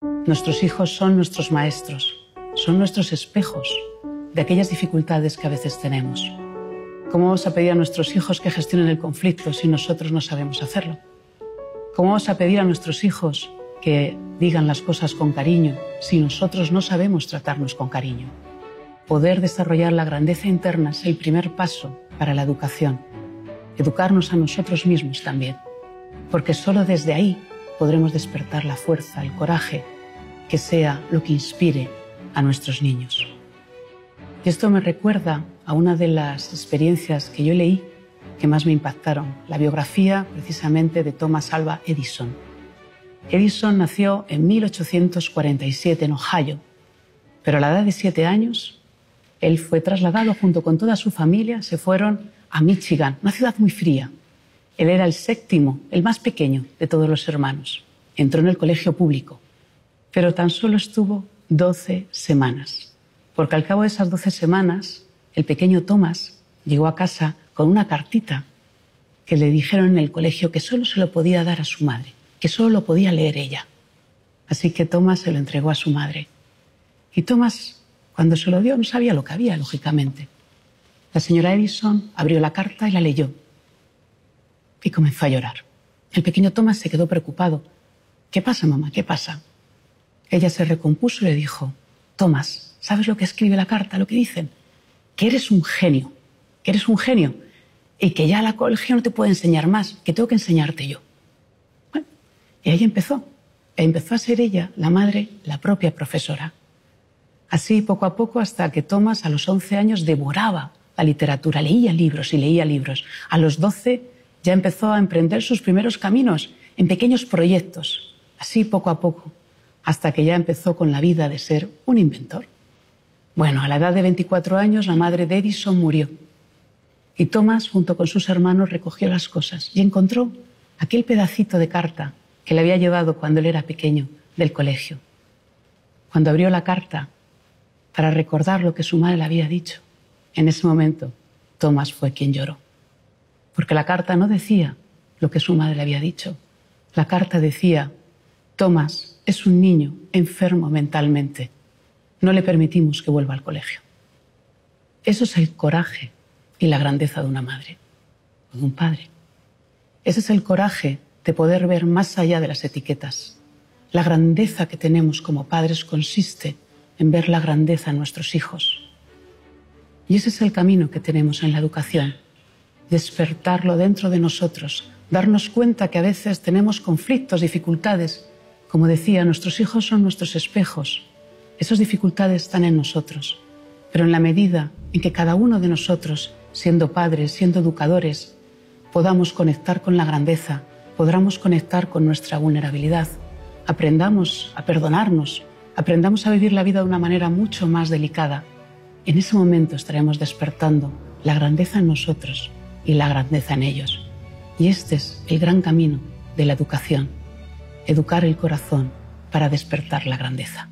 Nuestros hijos son nuestros maestros, son nuestros espejos de aquellas dificultades que a veces tenemos. ¿Cómo vamos a pedir a nuestros hijos que gestionen el conflicto si nosotros no sabemos hacerlo? ¿Cómo vamos a pedir a nuestros hijos que digan las cosas con cariño si nosotros no sabemos tratarnos con cariño? Poder desarrollar la grandeza interna es el primer paso para la educación. Educarnos a nosotros mismos también, porque solo desde ahí podremos despertar la fuerza, el coraje, que sea lo que inspire a nuestros niños. Y esto me recuerda a una de las experiencias que yo leí que más me impactaron, la biografía precisamente de Thomas Alva Edison. Edison nació en 1847 en Ohio, pero a la edad de 7 años él fue trasladado junto con toda su familia, se fueron a Michigan, una ciudad muy fría. Él era el séptimo, el más pequeño de todos los hermanos. Entró en el colegio público, pero tan solo estuvo 12 semanas, porque al cabo de esas 12 semanas, el pequeño Thomas llegó a casa con una cartita que le dijeron en el colegio que solo se lo podía dar a su madre, que solo lo podía leer ella. Así que Thomas se lo entregó a su madre. Y Thomas, cuando se lo dio, no sabía lo que había, lógicamente. La señora Edison abrió la carta y la leyó. Y comenzó a llorar. El pequeño Thomas se quedó preocupado. ¿Qué pasa, mamá? ¿Qué pasa? Ella se recompuso y le dijo, Thomas, ¿sabes lo que escribe la carta? Lo que dicen, que eres un genio, y que ya la colegio no te puede enseñar más, que tengo que enseñarte yo. Bueno, y ahí empezó. Empezó a ser ella, la madre, la propia profesora. Así, poco a poco, hasta que Thomas, a los 11 años, devoraba la literatura, leía libros y leía libros. A los 12 ya empezó a emprender sus primeros caminos en pequeños proyectos, así poco a poco, hasta que ya empezó con la vida de ser un inventor. Bueno, a la edad de 24 años la madre de Edison murió y Thomas, junto con sus hermanos, recogió las cosas y encontró aquel pedacito de carta que le había llevado cuando él era pequeño del colegio. Cuando abrió la carta para recordar lo que su madre le había dicho, en ese momento Thomas fue quien lloró. Porque la carta no decía lo que su madre le había dicho. La carta decía, Thomas es un niño enfermo mentalmente. No le permitimos que vuelva al colegio. Eso es el coraje y la grandeza de una madre, de un padre. Ese es el coraje de poder ver más allá de las etiquetas. La grandeza que tenemos como padres consiste en ver la grandeza en nuestros hijos. Y ese es el camino que tenemos en la educación. Despertarlo dentro de nosotros, darnos cuenta que a veces tenemos conflictos, dificultades. Como decía, nuestros hijos son nuestros espejos. Esas dificultades están en nosotros, pero en la medida en que cada uno de nosotros, siendo padres, siendo educadores, podamos conectar con la grandeza, podamos conectar con nuestra vulnerabilidad, aprendamos a perdonarnos, aprendamos a vivir la vida de una manera mucho más delicada, en ese momento estaremos despertando la grandeza en nosotros y la grandeza en ellos. Y este es el gran camino de la educación, educar el corazón para despertar la grandeza.